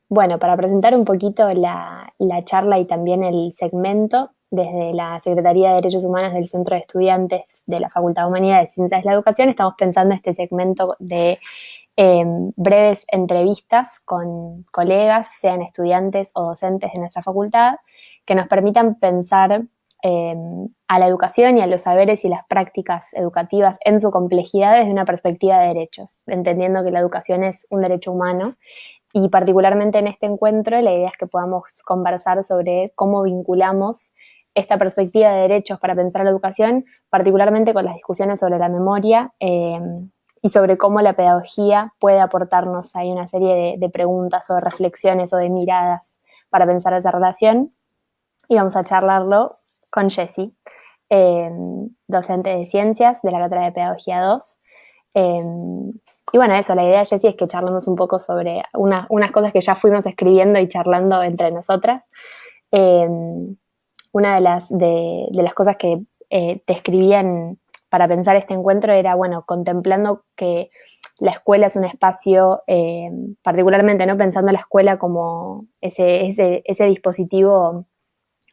Bueno, para presentar un poquito la charla y también el segmento, desde la Secretaría de Derechos Humanos del Centro de Estudiantes de la Facultad de Humanidades y Ciencias de la Educación, estamos pensando este segmento de breves entrevistas con colegas, sean estudiantes o docentes de nuestra facultad, que nos permitan pensar eh, a la educación y a los saberes y las prácticas educativas en su complejidad desde una perspectiva de derechos, entendiendo que la educación es un derecho humano. Y particularmente en este encuentro, la idea es que podamos conversar sobre cómo vinculamos esta perspectiva de derechos para pensar la educación, particularmente con las discusiones sobre la memoria y sobre cómo la pedagogía puede aportarnos ahí una serie de preguntas o de reflexiones o de miradas para pensar esa relación. Y vamos a charlarlo con Jessie, eh, docente de ciencias de la Cátedra de Pedagogía 2. Y bueno, eso, la idea, Jessie, es que charlemos un poco sobre unas cosas que ya fuimos escribiendo y charlando entre nosotras. Eh, una de las cosas que te escribían para pensar este encuentro era, bueno, contemplando que la escuela es un espacio, particularmente, ¿no? Pensando la escuela como ese dispositivo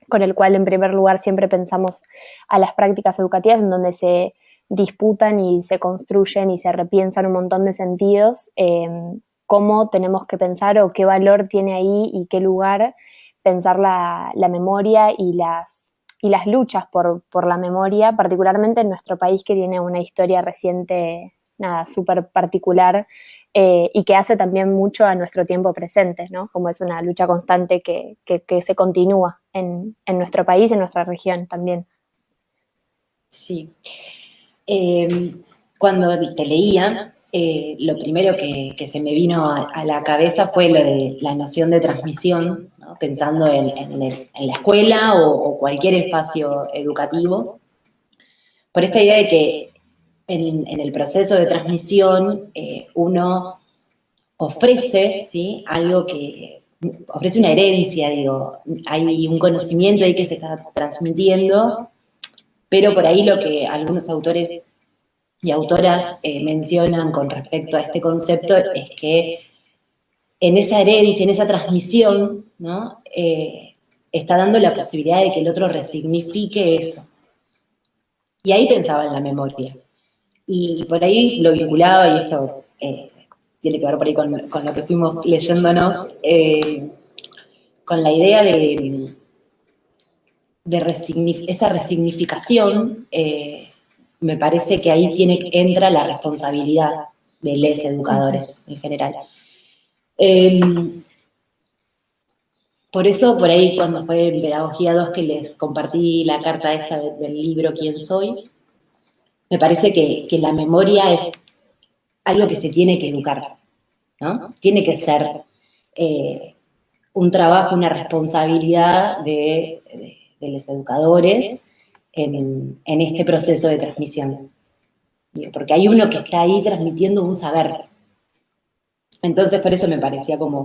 con el cual en primer lugar siempre pensamos a las prácticas educativas, en donde se disputan y se construyen y se repiensan un montón de sentidos, cómo tenemos que pensar o qué valor tiene ahí y qué lugar pensar la memoria y las luchas por la memoria, particularmente en nuestro país, que tiene una historia reciente, nada, súper particular, y que hace también mucho a nuestro tiempo presente, ¿no? Como es una lucha constante que se continúa en nuestro país, en nuestra región también. Sí. Eh, Cuando te leía, lo primero que se me vino a la cabeza fue lo de la noción de transmisión, ¿no? Pensando en la escuela o cualquier espacio educativo, por esta idea de que en el proceso de transmisión uno ofrece, ¿sí? Algo que ofrece una herencia, digo, hay un conocimiento ahí que se está transmitiendo, pero por ahí lo que algunos autores y autoras mencionan con respecto a este concepto es que en esa herencia, en esa transmisión, ¿no? Está dando la posibilidad de que el otro resignifique eso. Y ahí pensaba en la memoria. Y por ahí lo vinculaba, y esto tiene que ver por ahí con lo que fuimos leyéndonos, con la idea de esa resignificación. Me parece que ahí entra la responsabilidad de los educadores en general. Eh, por eso, por ahí, cuando fue en Pedagogía 2 que les compartí la carta esta del libro ¿Quién soy?, me parece que la memoria es algo que se tiene que educar, ¿no? Tiene que ser un trabajo, una responsabilidad de los educadores en este proceso de transmisión. Porque hay uno que está ahí transmitiendo un saber. Entonces, por eso me parecía como,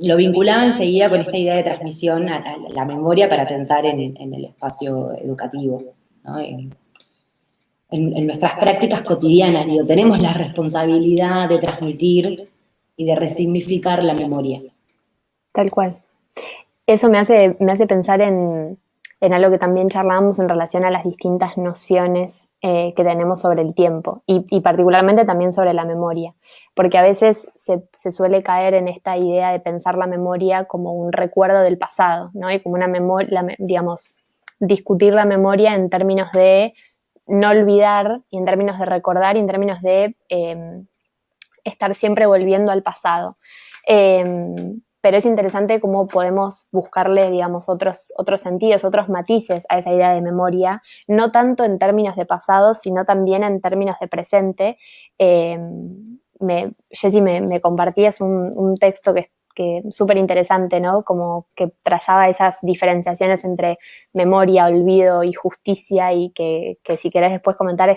lo vinculaba enseguida con esta idea de transmisión a la memoria para pensar en el espacio educativo, ¿no? En nuestras prácticas cotidianas, digo, tenemos la responsabilidad de transmitir y de resignificar la memoria. Tal cual. Eso me hace pensar en algo que también charlábamos en relación a las distintas nociones que tenemos sobre el tiempo y particularmente también sobre la memoria, porque a veces se suele caer en esta idea de pensar la memoria como un recuerdo del pasado, ¿no? Y como una memoria, digamos, discutir la memoria en términos de no olvidar y en términos de recordar y en términos de estar siempre volviendo al pasado. Pero es interesante cómo podemos buscarle, digamos, otros sentidos, otros matices a esa idea de memoria, no tanto en términos de pasado, sino también en términos de presente. Jessie, me compartías un texto que súper interesante, ¿no? Como que trazaba esas diferenciaciones entre memoria, olvido y justicia, y que si querés después comentar,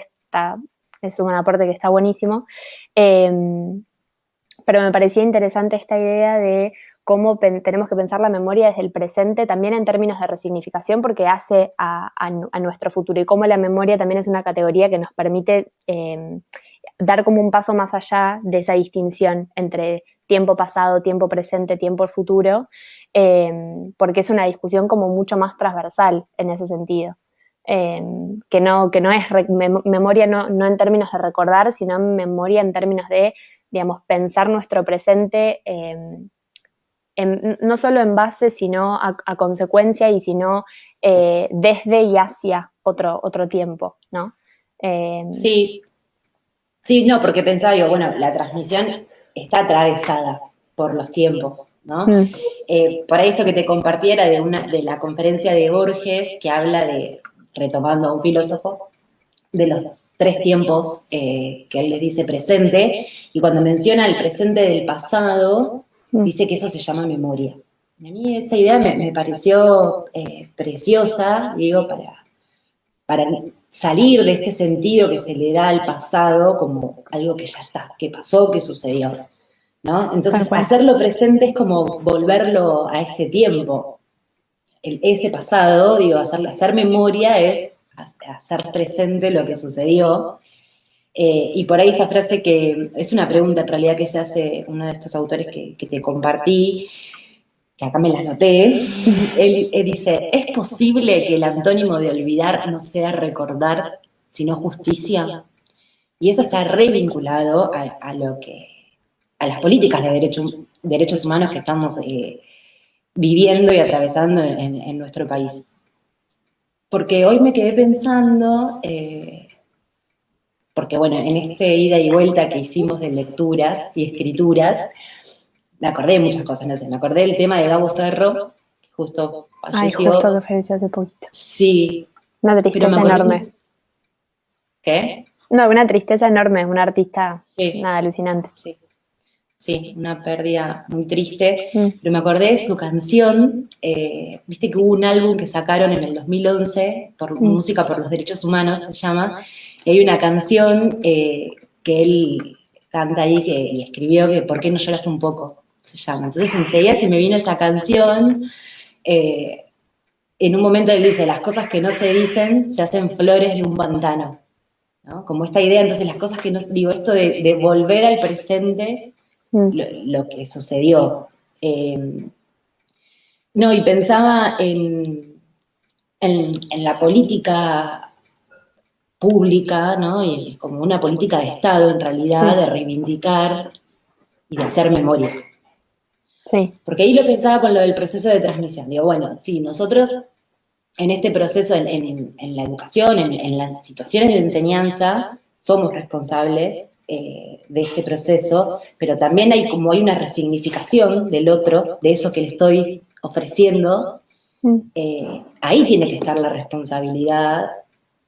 es un aporte que está buenísimo. Pero me parecía interesante esta idea de cómo tenemos que pensar la memoria desde el presente, también en términos de resignificación, porque hace a nuestro futuro, y cómo la memoria también es una categoría que nos permite dar como un paso más allá de esa distinción entre tiempo pasado, tiempo presente, tiempo futuro, porque es una discusión como mucho más transversal en ese sentido. Que no es memoria no en términos de recordar, sino memoria en términos de, digamos, pensar nuestro presente no solo en base, sino a consecuencia y sino desde y hacia otro tiempo, ¿no? Sí, sí, no, porque pensaba, digo, bueno, la transmisión está atravesada por los tiempos, ¿no? Mm. Por ahí esto que te compartiera de la conferencia de Borges, que habla de, retomando a un filósofo, de los tres tiempos que él les dice presente, y cuando menciona el presente del pasado, dice que eso se llama memoria. Y a mí esa idea me pareció preciosa, digo, para salir de este sentido que se le da al pasado como algo que ya está, que pasó, que sucedió, ¿no? Entonces, hacerlo presente es como volverlo a este tiempo. Ese pasado, digo, hacer memoria es hacer presente lo que sucedió. Y por ahí esta frase que es una pregunta en realidad que se hace uno de estos autores que te compartí, que acá me la anoté, él dice, ¿es posible que el antónimo de olvidar no sea recordar, sino justicia? Y eso está re vinculado a las políticas de derechos humanos que estamos viviendo y atravesando en nuestro país. Porque hoy me quedé pensando, porque bueno, en este ida y vuelta que hicimos de lecturas y escrituras, me acordé de muchas cosas, no sé, me acordé del tema de Gabo Ferro, que justo falleció. Ay, justo que falleció hace poquito. Sí. Una tristeza enorme. ¿Qué? No, una tristeza enorme, un artista sí. nada alucinante. Sí. Sí, una pérdida muy triste, pero me acordé de su canción, viste que hubo un álbum que sacaron en el 2011, Música por los Derechos Humanos se llama, y hay una canción que él canta ahí y escribió que ¿Por qué no lloras un poco? Se llama. Entonces enseguida se me vino esa canción, en un momento él dice, las cosas que no se dicen se hacen flores de un pantano, ¿no? Como esta idea, entonces las cosas que no, digo, esto de volver al presente, lo que sucedió. No, y pensaba en la política pública, ¿no? Y como una política de Estado, en realidad, de reivindicar y de hacer memoria. Sí. Porque ahí lo pensaba con lo del proceso de transmisión. Digo, bueno, sí, nosotros en este proceso, en la educación, en las situaciones de enseñanza, somos responsables de este proceso, pero también hay una resignificación del otro, de eso que le estoy ofreciendo. Ahí tiene que estar la responsabilidad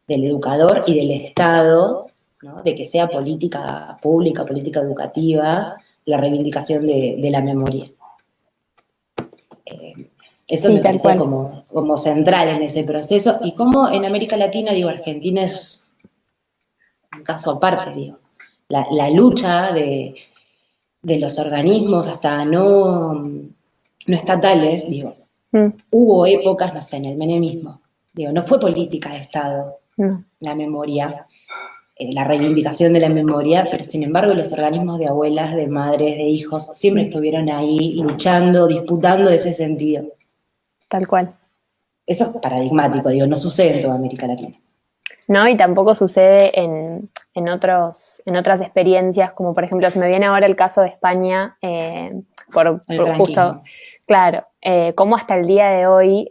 del educador y del Estado, ¿no? De que sea política pública, política educativa, la reivindicación de la memoria. Eso sí, me parece como central en ese proceso. Y como en América Latina, digo, Argentina es un caso aparte, digo. La lucha de los organismos hasta no estatales, digo, hubo épocas, no sé, en el menemismo, digo, no fue política de Estado la memoria, la reivindicación de la memoria, pero sin embargo los organismos de abuelas, de madres, de hijos, siempre estuvieron ahí luchando, disputando ese sentido. Tal cual. Eso es paradigmático, digo, no sucede en toda América Latina. No, y tampoco sucede en otras experiencias, como por ejemplo, se me viene ahora el caso de España, por justo, claro, cómo hasta el día de hoy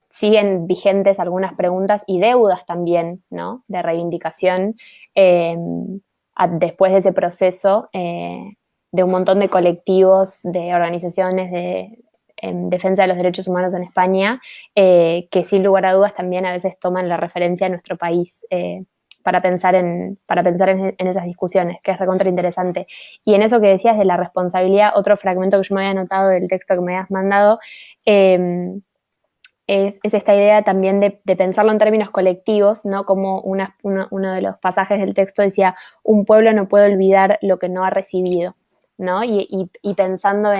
siguen vigentes algunas preguntas y deudas también, ¿no? De reivindicación después de ese proceso de un montón de colectivos, de organizaciones en defensa de los derechos humanos en España, que sin lugar a dudas también a veces toman la referencia de nuestro país para pensar en esas discusiones, que es recontra interesante. Y en eso que decías de la responsabilidad, otro fragmento que yo me había anotado del texto que me habías mandado, es esta idea también de pensarlo en términos colectivos, ¿no? Como uno de los pasajes del texto decía, un pueblo no puede olvidar lo que no ha recibido, ¿no? Y pensando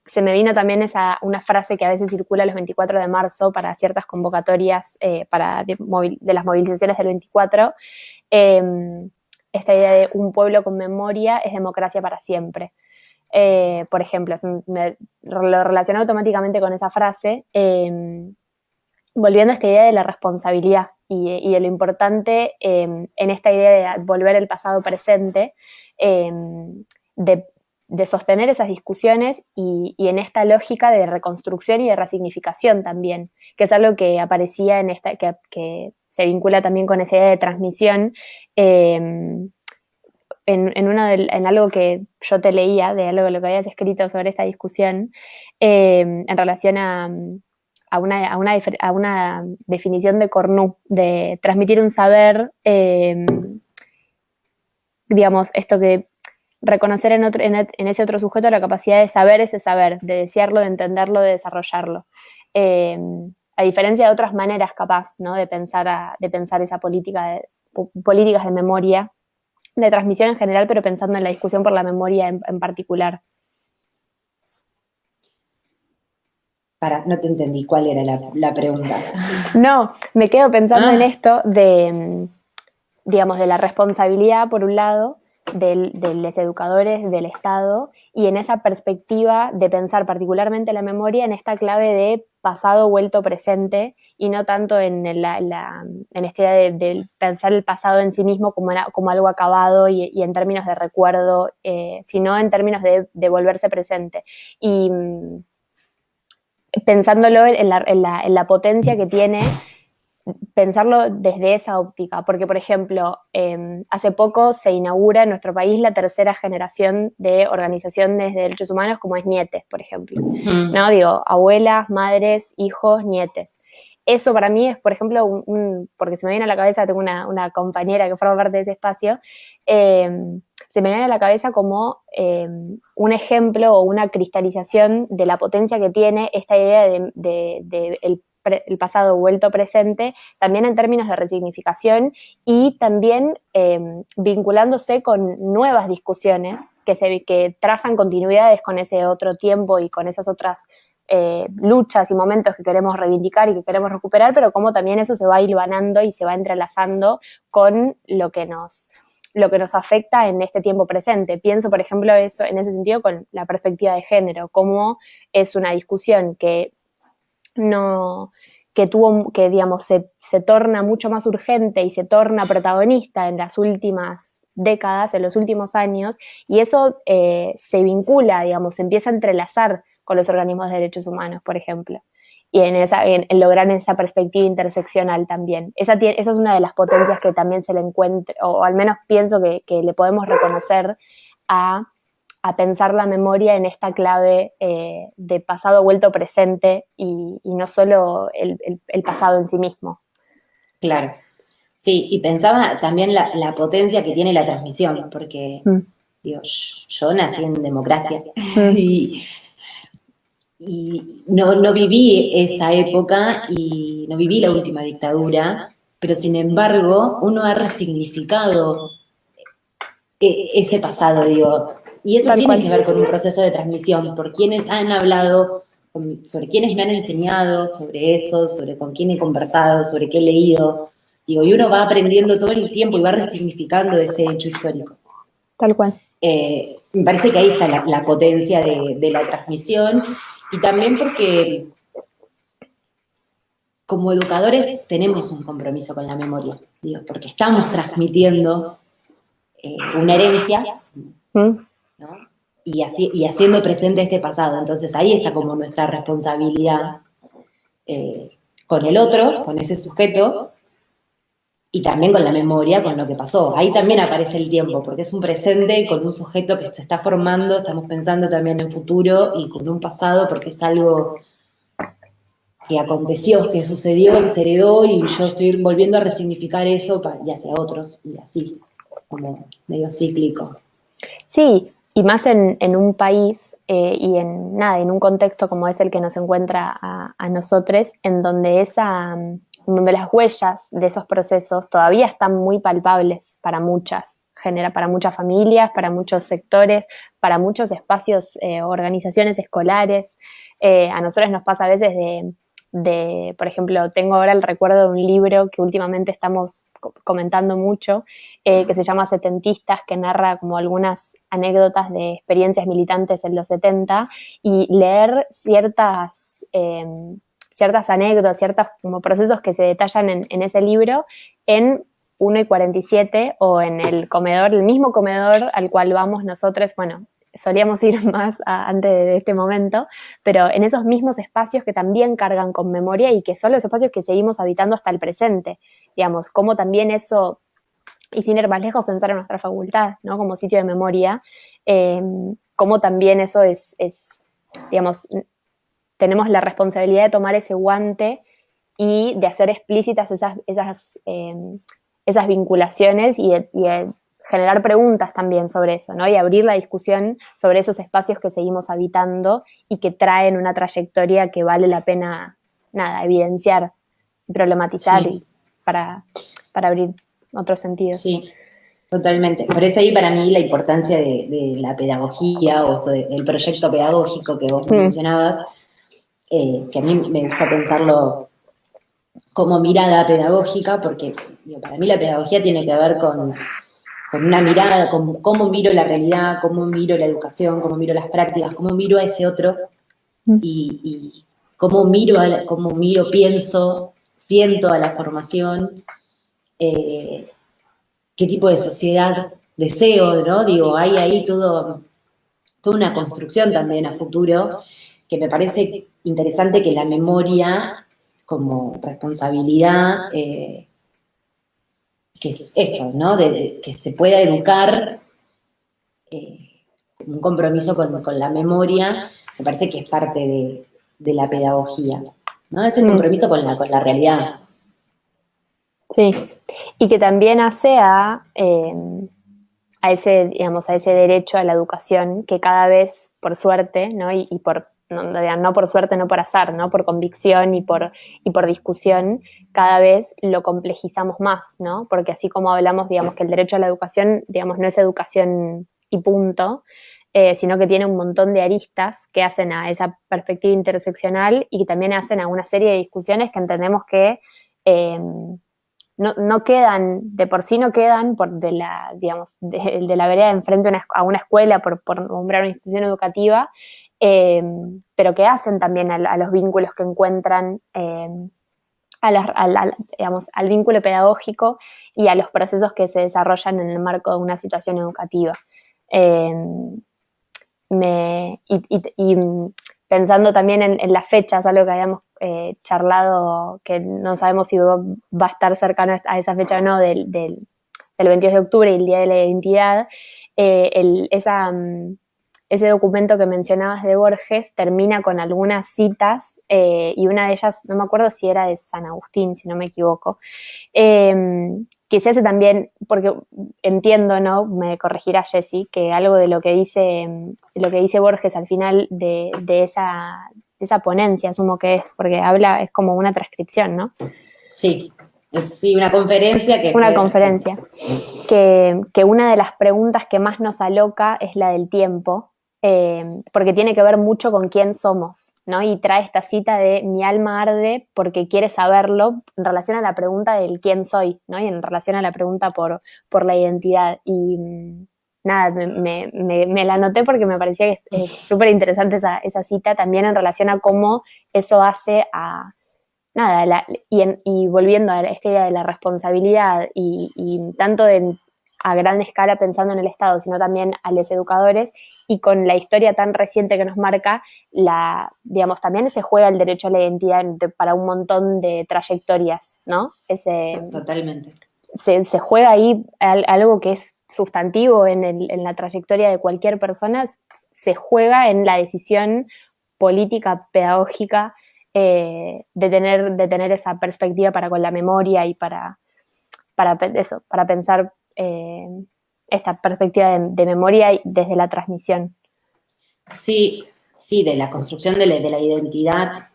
se me vino también una frase que a veces circula los 24 de marzo para ciertas convocatorias de las movilizaciones del 24, esta idea de un pueblo con memoria es democracia para siempre. Por ejemplo, lo relaciono automáticamente con esa frase, volviendo a esta idea de la responsabilidad y de lo importante en esta idea de volver el pasado presente, de sostener esas discusiones y en esta lógica de reconstrucción y de resignificación también, que es algo que aparecía en esta, que se vincula también con esa idea de transmisión, en algo que yo te leía, de algo lo que habías escrito sobre esta discusión, en relación a una definición de Cornu, de transmitir un saber, digamos, esto que reconocer en ese otro sujeto la capacidad de saber ese saber, de desearlo, de entenderlo, de desarrollarlo. A diferencia de otras maneras capaz, ¿no? de pensar esa políticas de memoria, de transmisión en general, pero pensando en la discusión por la memoria en particular. No te entendí cuál era la pregunta. No, me quedo pensando en esto de, digamos, de la responsabilidad, por un lado, de los educadores, del Estado, y en esa perspectiva de pensar particularmente la memoria en esta clave de pasado vuelto presente, y no tanto en esta idea de pensar el pasado en sí mismo como algo acabado y en términos de recuerdo, sino en términos de volverse presente. Y pensándolo en la potencia que tiene, pensarlo desde esa óptica, porque, por ejemplo, hace poco se inaugura en nuestro país la tercera generación de organizaciones de derechos humanos, como es Nietes, por ejemplo. ¿No? Digo, abuelas, madres, hijos, nietes. Eso para mí es, por ejemplo, porque se me viene a la cabeza, tengo una compañera que forma parte de ese espacio, se me viene a la cabeza como un ejemplo o una cristalización de la potencia que tiene esta idea de el pasado vuelto presente, también en términos de resignificación y también vinculándose con nuevas discusiones que trazan continuidades con ese otro tiempo y con esas otras luchas y momentos que queremos reivindicar y que queremos recuperar, pero como también eso se va hilvanando y se va entrelazando con lo que nos afecta en este tiempo presente. Pienso, por ejemplo, eso en ese sentido con la perspectiva de género, cómo es una discusión que digamos, se torna mucho más urgente y se torna protagonista en las últimas décadas, en los últimos años, y eso se vincula, digamos, se empieza a entrelazar con los organismos de derechos humanos, por ejemplo, y en lograr esa perspectiva interseccional también. Esa es una de las potencias que también se le encuentra, o al menos pienso que le podemos reconocer a pensar la memoria en esta clave de pasado vuelto presente y no solo el pasado en sí mismo. Claro. Sí, y pensaba también la potencia que tiene la transmisión, porque digo, yo nací en democracia y no viví esa época y no viví la última dictadura, pero sin embargo uno ha resignificado ese pasado, digo, y eso tiene que ver con un proceso de transmisión, por quienes han hablado, sobre quienes me han enseñado sobre eso, sobre con quién he conversado, sobre qué he leído, digo, y uno va aprendiendo todo el tiempo y va resignificando ese hecho histórico. Tal cual. Me parece que ahí está la potencia de la transmisión, y también porque como educadores tenemos un compromiso con la memoria, digo, porque estamos transmitiendo una herencia, ¿no? Y haciendo presente este pasado. Entonces ahí está como nuestra responsabilidad con el otro, con ese sujeto, y también con la memoria, con lo que pasó. Ahí también aparece el tiempo, porque es un presente con un sujeto que se está formando, estamos pensando también en futuro, y con un pasado, porque es algo que aconteció, que sucedió, que se heredó, y yo estoy volviendo a resignificar eso y hacia otros, y así, como medio cíclico. Sí, y más en un país y en un contexto como es el que nos encuentra a nosotros, en donde donde las huellas de esos procesos todavía están muy palpables para muchas familias, para muchos sectores, para muchos espacios, organizaciones escolares. A nosotros nos pasa a veces por ejemplo, tengo ahora el recuerdo de un libro que últimamente estamos comentando mucho, que se llama Setentistas, que narra como algunas anécdotas de experiencias militantes en los 70, y leer ciertas anécdotas, ciertos como procesos que se detallan en ese libro en 1:47 o en el comedor, el mismo comedor al cual vamos nosotros, bueno, solíamos ir más antes de este momento, pero en esos mismos espacios que también cargan con memoria y que son los espacios que seguimos habitando hasta el presente, digamos, como también eso, y sin ir más lejos, pensar en nuestra facultad, ¿no? Como sitio de memoria, como también eso es, digamos, tenemos la responsabilidad de tomar ese guante y de hacer explícitas esas vinculaciones y de generar preguntas también sobre eso, ¿no? Y abrir la discusión sobre esos espacios que seguimos habitando y que traen una trayectoria que vale la pena, evidenciar, problematizar, Sí. y para abrir otro sentido. Sí, totalmente. Por eso ahí para mí la importancia de la pedagogía o esto del proyecto pedagógico que vos mencionabas, que a mí me gusta pensarlo como mirada pedagógica, porque para mí la pedagogía tiene que ver con una mirada, con cómo miro la realidad, cómo miro la educación, cómo miro las prácticas, cómo miro a ese otro y cómo miro, pienso, siento a la formación, qué tipo de sociedad deseo, ¿no? Digo, hay ahí toda una construcción también a futuro que me parece interesante que la memoria como responsabilidad, que es esto, ¿no? Que se pueda educar, un compromiso con la memoria, me parece que es parte de la pedagogía, ¿no? Ese compromiso con la realidad. Sí, y que también hace a ese, digamos, a ese derecho a la educación que cada vez, por suerte, ¿no? Y por, no por suerte, no por azar, ¿no? Por convicción y por discusión, cada vez lo complejizamos más, ¿no? Porque así como hablamos, digamos, que el derecho a la educación, digamos, no es educación y punto, sino que tiene un montón de aristas que hacen a esa perspectiva interseccional y que también hacen a una serie de discusiones que entendemos que no quedan, de por sí no quedan de la vereda de enfrente a una escuela, por nombrar una institución educativa, pero que hacen también a los vínculos que encuentran, digamos, al vínculo pedagógico y a los procesos que se desarrollan en el marco de una situación educativa. Y pensando también en las fechas, algo que habíamos charlado, que no sabemos si va a estar cercano a esa fecha o no, del 22 de octubre y el Día de la Identidad, ese documento que mencionabas de Borges termina con algunas citas, y una de ellas, no me acuerdo si era de San Agustín, si no me equivoco, que se hace también, porque entiendo, ¿no? Me corregirá Jessie, que algo de lo que dice Borges al final de esa ponencia, asumo que es, porque es como una transcripción, ¿no? Sí, sí, una conferencia que una fue... conferencia, que una de las preguntas que más nos aloca es la del tiempo, porque tiene que ver mucho con quién somos, ¿no? Y trae esta cita de mi alma arde porque quiere saberlo en relación a la pregunta del quién soy, ¿no? Y en relación a la pregunta por la identidad. Y nada, me la anoté porque me parecía que es súper interesante esa cita también en relación a cómo eso hace a... Nada, y volviendo a esta idea de la responsabilidad y tanto a gran escala pensando en el Estado, sino también a los educadores, y con la historia tan reciente que nos marca, digamos, también se juega el derecho a la identidad para un montón de trayectorias, ¿no? Totalmente. Se juega ahí algo que es sustantivo en la trayectoria de cualquier persona, se juega en la decisión política, pedagógica, de tener esa perspectiva para con la memoria y para pensar esta perspectiva de memoria desde la transmisión. Sí, sí, de la construcción de la identidad.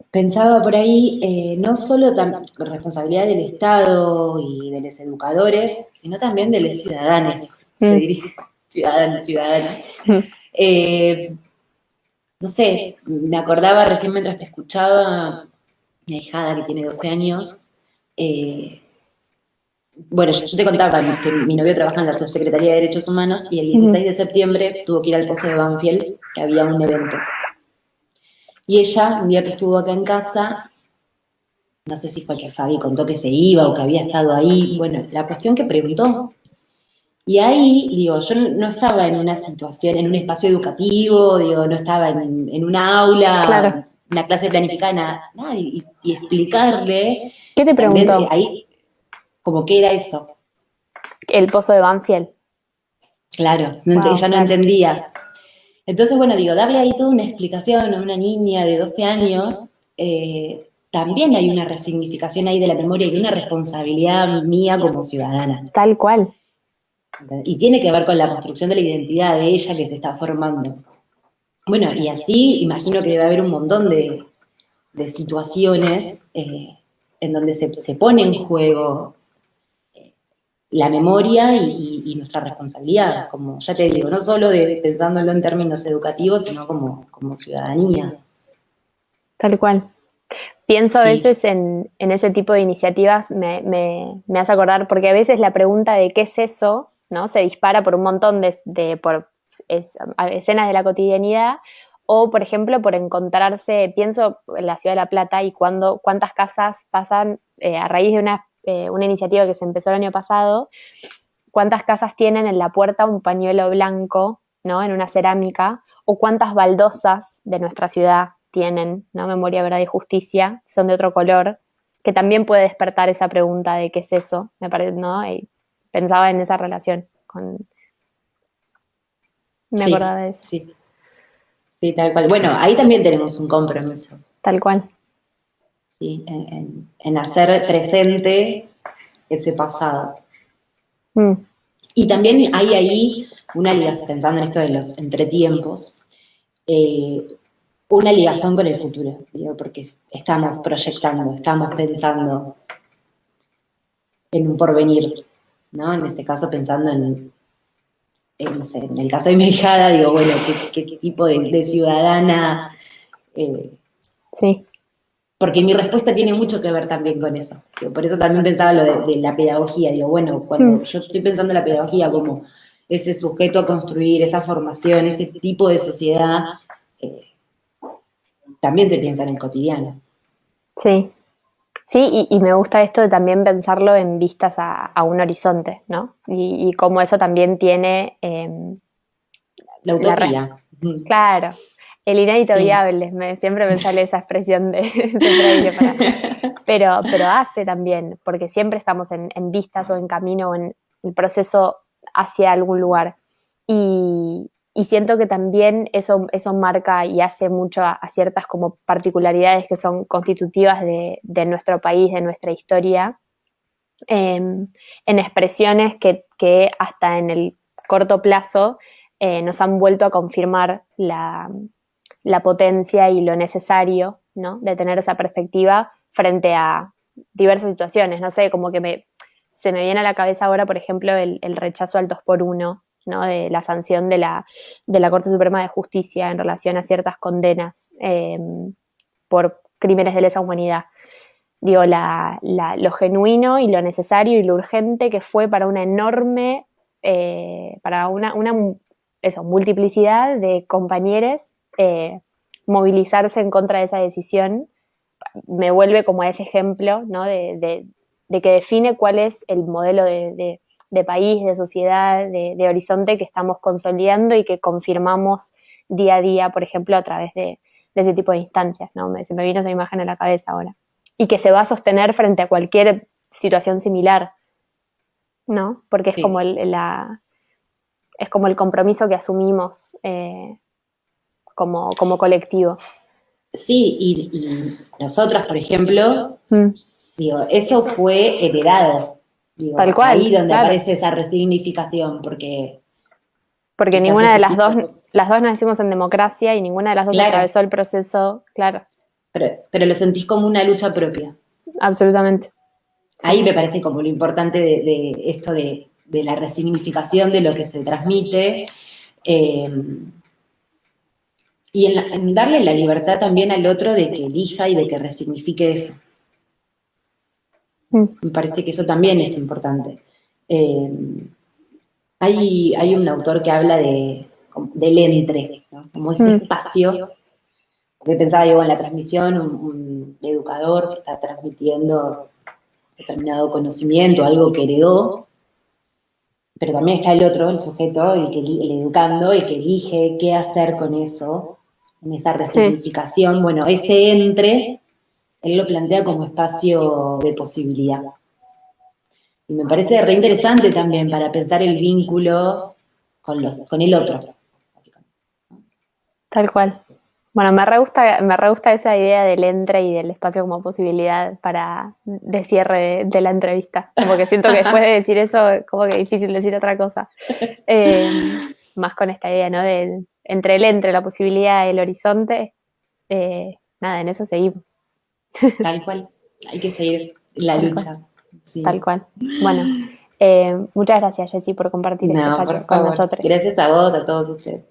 Pensaba por ahí, no solo responsabilidad del Estado y de los educadores, sino también de los ciudadanos, se diría, ciudadanos, ciudadanas. No sé, me acordaba recién mientras te escuchaba, mi hijada que tiene 12 años, bueno, yo te contaba que mi novio trabaja en la Subsecretaría de Derechos Humanos y el 16 de septiembre tuvo que ir al Pozo de Banfield, que había un evento. Y ella, un día que estuvo acá en casa, no sé si fue que Fabi contó que se iba o que había estado ahí, bueno, la cuestión que preguntó. Y ahí, digo, yo no estaba en una situación, en un espacio educativo, digo, no estaba en una Claro. aula, una clase planificada, nada, y explicarle, ¿Qué te también preguntó? ahí, como que era eso, El pozo de Banfield. claro, Wow, ella no claro. entendía. Entonces, bueno, digo, darle ahí toda una explicación a una niña de 12 años, también hay una resignificación ahí de la memoria y de una responsabilidad mía como ciudadana. Tal cual. Y tiene que ver con la construcción de la identidad de ella que se está formando. Bueno, y así imagino que debe haber un montón de situaciones en donde se pone en juego la memoria y nuestra responsabilidad, como ya te digo, no solo pensándolo en términos educativos, sino como ciudadanía. Tal cual. Pienso a Sí, veces en ese tipo de iniciativas, me hace acordar, porque a veces la pregunta de qué es eso, ¿no? Se dispara por un montón por escenas de la cotidianidad, o por ejemplo por encontrarse, pienso en la ciudad de La Plata y cuántas casas pasan a raíz de una iniciativa que se empezó el año pasado, cuántas casas tienen en la puerta un pañuelo blanco, ¿no? En una cerámica, o cuántas baldosas de nuestra ciudad tienen, ¿no? Memoria, verdad y justicia, son de otro color, que también puede despertar esa pregunta de qué es eso, me parece, ¿no? Y pensaba en esa relación me acordaba sí, de eso, sí, sí, tal cual. Bueno, ahí también tenemos un compromiso, tal cual. ¿sí? En hacer presente ese pasado. Mm, Y también hay ahí una ligación, pensando en esto de los entretiempos, eh, una ligación con el futuro, digo, porque estamos proyectando, estamos pensando en un porvenir, ¿no? En este caso pensando no sé, en el caso de mi hijada, digo, bueno, qué tipo de ciudadana, eh, sí, porque mi respuesta tiene mucho que ver también con eso. Digo, por eso también pensaba lo de la pedagogía, digo, bueno, mm, cuando yo estoy pensando en la pedagogía como ese sujeto a construir, esa formación, ese tipo de sociedad, eh, también se piensa en el cotidiano. sí. Sí, y me gusta esto de también pensarlo en vistas a un horizonte, ¿no? Y cómo eso también tiene La la res- utopía. claro, el inédito Sí. viable, siempre me sale esa expresión de Freire pero hace también, porque siempre estamos en vistas o en camino o en el proceso hacia algún lugar. Y siento que también eso marca y hace mucho a ciertas como particularidades que son constitutivas de nuestro país, de nuestra historia, en expresiones que hasta en el corto plazo nos han vuelto a confirmar la potencia y lo necesario, ¿no? De tener esa perspectiva frente a diversas situaciones. No sé, como que se me viene a la cabeza ahora, por ejemplo, el rechazo al 2x1, ¿no? De la sanción de la Corte Suprema de Justicia en relación a ciertas condenas por crímenes de lesa humanidad. Digo, lo genuino y lo necesario y lo urgente que fue para una enorme, para una eso, multiplicidad de compañeros movilizarse en contra de esa decisión, me vuelve como a ese ejemplo, ¿no? De que define cuál es el modelo de país, de sociedad, de horizonte que estamos consolidando y que confirmamos día a día, por ejemplo, a través de ese tipo de instancias, ¿no? Se me vino esa imagen a la cabeza ahora. Y que se va a sostener frente a cualquier situación similar, ¿no? Porque es como Sí, es como el compromiso que asumimos como colectivo. sí, y nosotras, por ejemplo, Mm. digo, eso fue heredado. Tal Digo, ahí cual, donde claro. aparece esa resignificación, porque Porque quizás ninguna de este tipo de... las dos nacimos en democracia y ninguna de las dos Claro, atravesó el proceso, claro, pero lo sentís como una lucha propia. absolutamente. Ahí Sí, me parece como lo importante de esto de la resignificación de lo que se transmite eh, y en darle la libertad también al otro de que elija y de que resignifique eso. Mm. Me parece que eso también es importante. Eh, hay un autor que habla del entre, ¿no? Como ese Mm. espacio, porque pensaba yo en la transmisión, un educador que está transmitiendo determinado conocimiento, algo que heredó, pero también está el otro, el sujeto, el educando, el que elige qué hacer con eso, en esa Sí, resignificación. Bueno, ese entre, él lo plantea como espacio de posibilidad. Y me parece re interesante también para pensar el vínculo con el otro. tal cual. Bueno, me re gusta esa idea del entre y del espacio como posibilidad para de cierre de la entrevista. Como que siento que después de decir eso, como que es difícil decir otra cosa. Eh, Más con esta idea, ¿no? De entre el entre, la posibilidad y el horizonte. Nada, en eso seguimos. Tal cual. Hay que seguir la Tal cual, lucha. tal Sí. cual. Bueno, muchas gracias, Jessy, por compartir este No, espacio por con favor. nosotros. Gracias a vos, a todos ustedes.